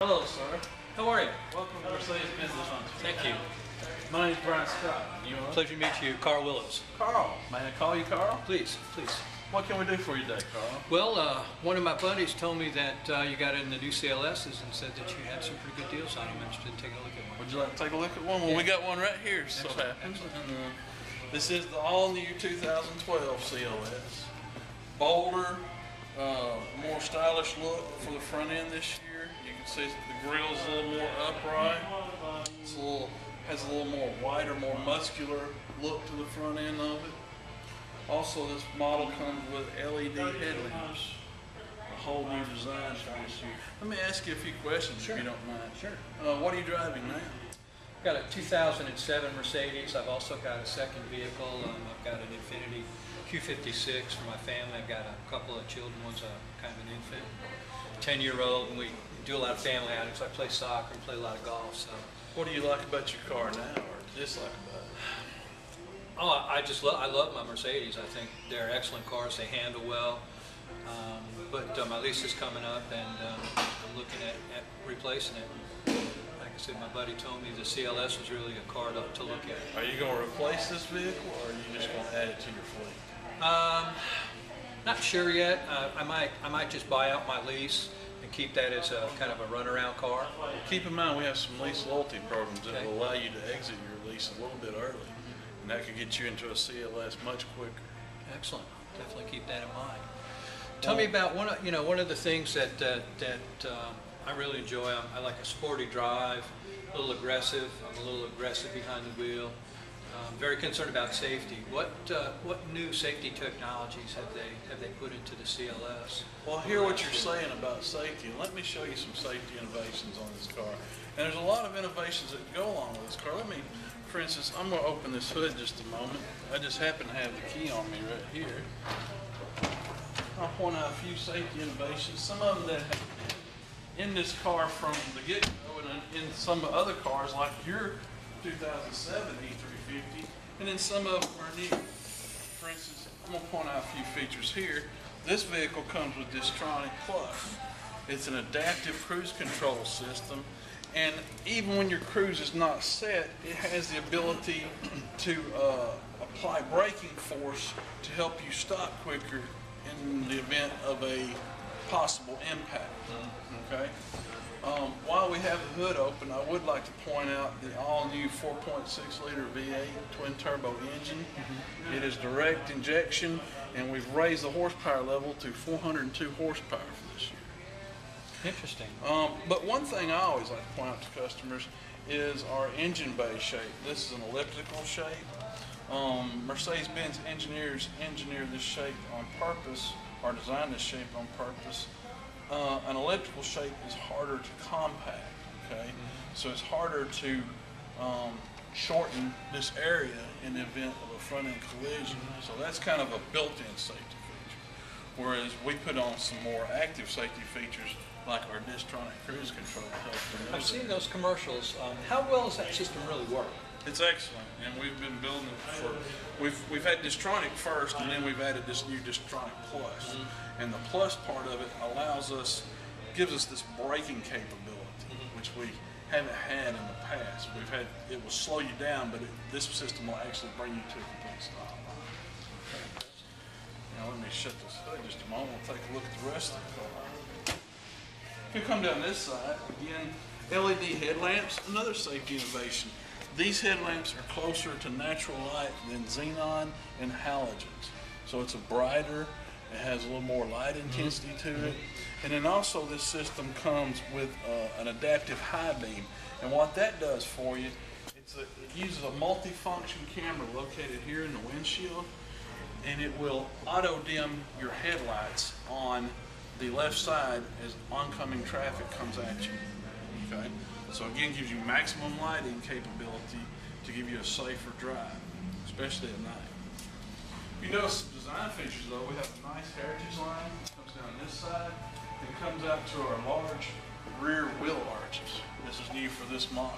Hello, sir. How are you? Welcome to Mercedes Benz of Huntsville. Thank you. My name's Brian Scott. You are? Pleasure to meet you, Carl Willows. Carl. May I call you Carl? Please, please. What can we do for you today, Carl? Well, one of my buddies told me that you got in the new CLSs and said that you had some pretty good deals on them. I'm interested in taking a look at one. Would you like to take a look at one? Well, Yeah. we got one right here, so Excellent, happens. excellent. And, this is the all-new 2012 CLS. Bolder, more stylish look for the front end this year. You can see the grill's a little more upright. It's has a little more wider, more muscular look to the front end of it. Also, this model comes with LED headlamps. A whole new design for this year. Let me ask you a few questions if you don't mind. Sure. What are you driving now? I've got a 2007 Mercedes. I've also got a second vehicle. I've got an Infiniti Q56 for my family. I've got a couple of children. One's kind of an infant, 10-year-old, and we do a lot of family outings. I play soccer and play a lot of golf. So. What do you like about your car now, or dislike about it? Oh, I love my Mercedes. I think they're excellent cars. They handle well. But my lease is coming up, and I'm looking at replacing it. Like I said, my buddy told me the CLS was really a car to look at. Are you going to replace this vehicle, or are you just going to add it to your fleet? Not sure yet. I might just buy out my lease and keep that as a kind of a runaround car. Keep in mind we have some lease loyalty programs that will allow you to exit your lease a little bit early, and that could get you into a CLS much quicker. Excellent. Definitely keep that in mind. Tell me about one of the things that I really enjoy. I like a sporty drive, a little aggressive. I'm a little aggressive behind the wheel. Very concerned about safety. What new safety technologies have they put into the CLS? Well, I hear what you're saying about safety, and let me show you some safety innovations on this car. And there's a lot of innovations that go along with this car. For instance, I'm going to open this hood just a moment. I just happen to have the key on me right here. I'll point out a few safety innovations. Some of them that have in this car from the get-go, and in some other cars like your 2007 E350, and then some of them are new. For instance, I'm going to point out a few features here. This vehicle comes with Distronic Plus. It's an adaptive cruise control system, and even when your cruise is not set, it has the ability to apply braking force to help you stop quicker in the event of a possible impact. Okay. While we have the hood open, I would like to point out the all-new 4.6 liter V8 twin turbo engine. It is direct injection, and we've raised the horsepower level to 402 horsepower for this year. Interesting. But one thing I always like to point out to customers is our engine bay shape. This is an elliptical shape. Mercedes-Benz engineers engineered this shape on purpose, or designed this shape on purpose. An elliptical shape is harder to compact, okay? So it's harder to shorten this area in the event of a front-end collision. So that's kind of a built-in safety feature. Whereas we put on some more active safety features like our Distronic cruise control to help remove I've seen those commercials. How well does that system really work? It's excellent, and we've been building it for. We've had Distronic first, and then we've added this new Distronic Plus. And the Plus part of it gives us this braking capability, which we haven't had in the past. It will slow you down, but this system will actually bring you to a complete stop. Now let me shut this hood just a moment. We'll take a look at the rest of the car. If you come down this side, again, LED headlamps, another safety innovation. These headlamps are closer to natural light than xenon and halogens. So it's a brighter, it has a little more light intensity to it. And then also this system comes with an adaptive high beam. And what that does for you, it uses a multi-function camera located here in the windshield, and it will auto dim your headlights on the left side as oncoming traffic comes at you. Okay? So again, gives you maximum lighting capability to give you a safer drive, especially at night. You notice some design features though. We have a nice heritage line that comes down this side and comes out to our large rear wheel arches. This is new for this model.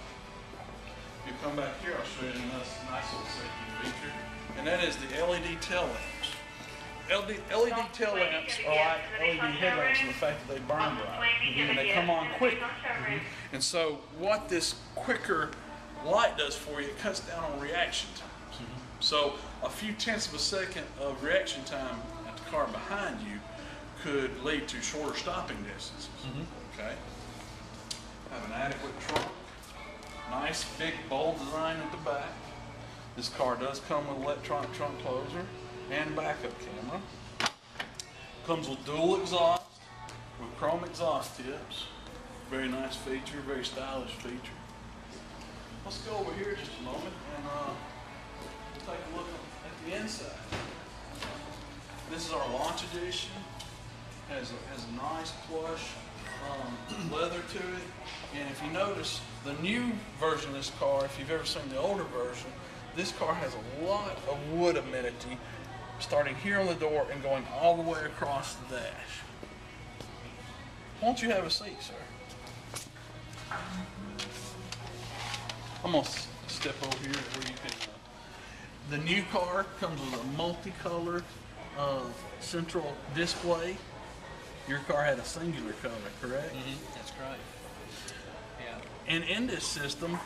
If you come back here, I'll show you a nice little safety feature, and that is the LED tail lamps. LED tail lamps are like LED headlamps in the fact that they burn bright and they come on quicker. And so what this quicker light does for you, it cuts down on reaction times. So a few tenths of a second of reaction time at the car behind you could lead to shorter stopping distances. Okay. Have an adequate trunk. Nice big bold design at the back. This car does come with electronic trunk closer and backup camera. Comes with dual exhaust with chrome exhaust tips. Very nice feature, very stylish feature. Let's go over here just a moment and we'll take a look at the inside. This is our launch edition. Has a nice plush leather to it. And if you notice, the new version of this car, if you've ever seen the older version, this car has a lot of wood amenity starting here on the door and going all the way across the dash. Won't you have a seat, sir? I'm going to step over here where you can. The new car comes with a multicolored central display. Your car had a singular color, correct? That's right. Yeah. And in this system,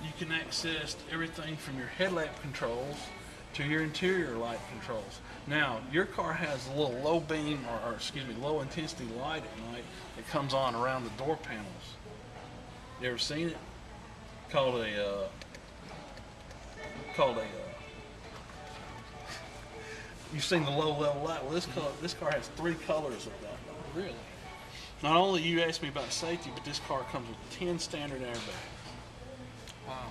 you can access everything from your headlamp controls to your interior light controls. Now, your car has a little low beam, or excuse me, low intensity light at night that comes on around the door panels. You ever seen it? Called a you've seen the low level light. Well, this car has 3 colors of that. Really? Not only you asked me about safety, but this car comes with 10 standard airbags. Wow.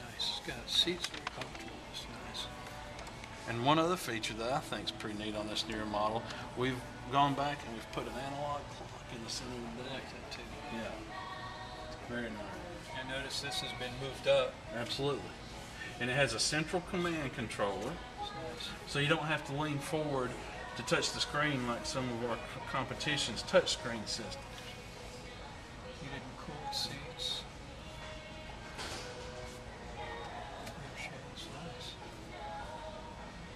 Nice. It's got seats very comfortable. It's nice. And one other feature that I think is pretty neat on this newer model, we've gone back and we've put an analog clock in the center of the I deck. like that too. Yeah. Very nice. I noticed this has been moved up. Absolutely. And it has a central command controller, It's nice. so you don't have to lean forward to touch the screen like some of our competition's touch screen systems. Heated and cooled seats. It's nice.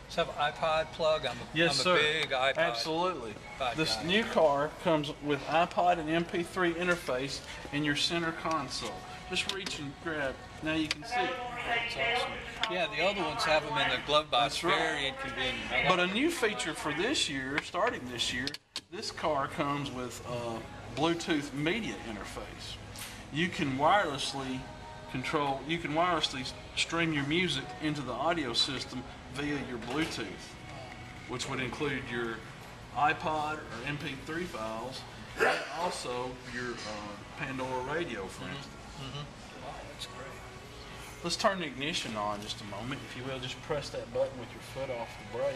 Does it have an iPod plug? I'm a big iPod. Absolutely. This guy. new car comes with iPod and MP3 interface in your center console. Just reach and grab. Now you can see. That's awesome. Yeah, the other ones have them in the glove box. That's right. Very inconvenient. But a new feature for this year, starting this year, this car comes with a Bluetooth media interface. You can wirelessly stream your music into the audio system via your Bluetooth, which would include your iPod or MP3 files, and also your Pandora radio, for instance. Wow, that's great. Let's turn the ignition on just a moment. If you will, just press that button with your foot off the brake.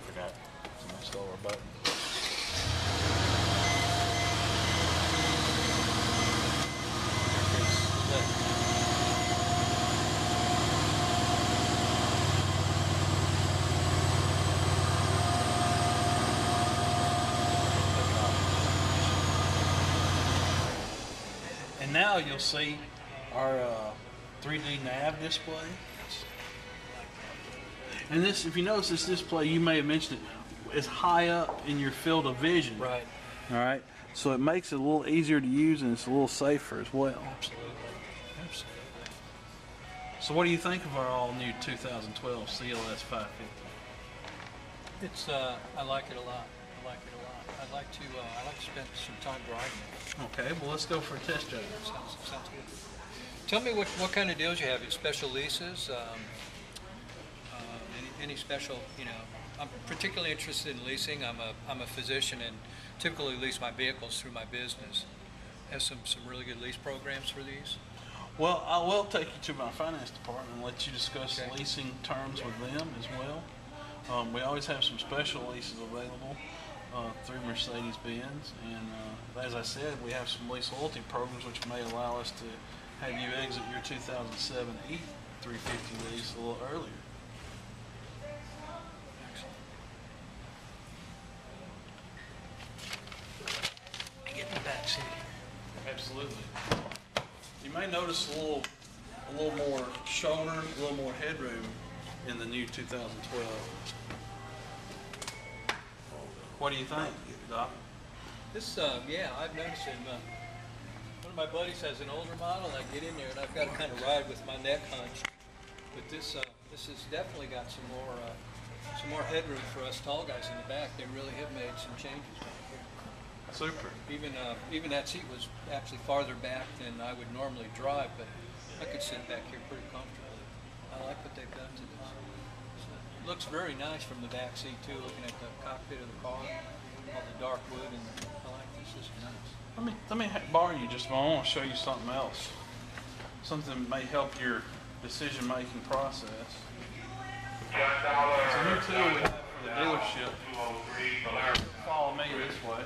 Forgot. It's a slower button. And now you'll see our 3D nav display. And this, if you notice this display, you may have mentioned it, is high up in your field of vision. Right. All right. So it makes it a little easier to use and it's a little safer as well. Absolutely. Absolutely. So what do you think of our all-new 2012 CLS 550? It's I like it a lot. I like it a lot. I'd like to spend some time driving it. Okay, well let's go for a test drive. Sounds good. Tell me what kind of deals you have. Special leases? Any special? You know, I'm particularly interested in leasing. I'm a physician and typically lease my vehicles through my business. Have some really good lease programs for these. Well, I will take you to my finance department and let you discuss Okay. leasing terms with them as well. We always have some special leases available through Mercedes-Benz, and as I said, we have some lease loyalty programs which may allow us to have you exit your 2007 E350 lease a little earlier. Get in the back seat. Absolutely. You may notice a a little more shoulder, a little more headroom in the new 2012. What do you think, Doc? This, yeah, I've noticed it. One of my buddies has an older model, and I get in there, and I've got to kind of ride with my neck hunched. But this has definitely got some more headroom for us tall guys in the back. They really have made some changes back here. Super. Even that seat was actually farther back than I would normally drive, but I could sit back here pretty comfortably. I like what they've done to this. It looks very nice from the back seat too, looking at the cockpit of the car, all the dark wood, and I like this. This is nice. Let me borrow you just a moment. I want to show you something else. Something that may help your decision-making process. It's a new tool we have for the dealership. Follow me this way.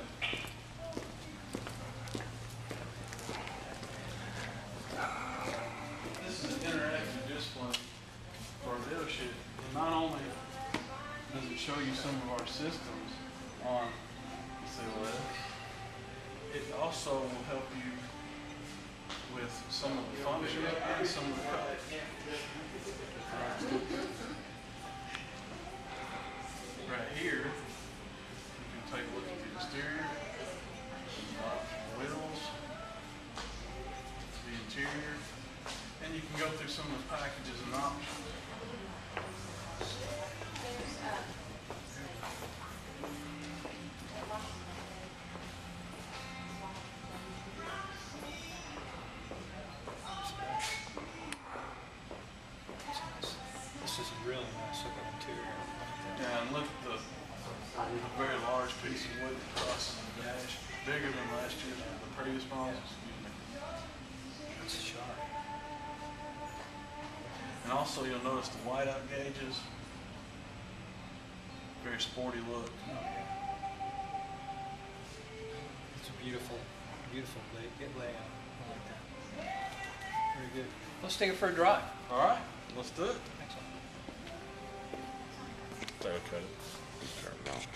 This is an interactive display for our dealership. And not only does it show you some of our systems on COS, it also will help you with some of the functions and some of the code. Right here, you can take a look at the exterior, the wheels, the interior, and you can go through some of the packages and options. This is a really nice looking interior. Yeah, and look at the very large piece of wood that crosses the dash, bigger than last year, the previous models. That's sharp. And also you'll notice the whiteout gauges, very sporty look. Oh, yeah. It's a beautiful layout. I like that. Very good. Let's take it for a drive. All right, let's do it. Excellent. Cut it. Turn it off.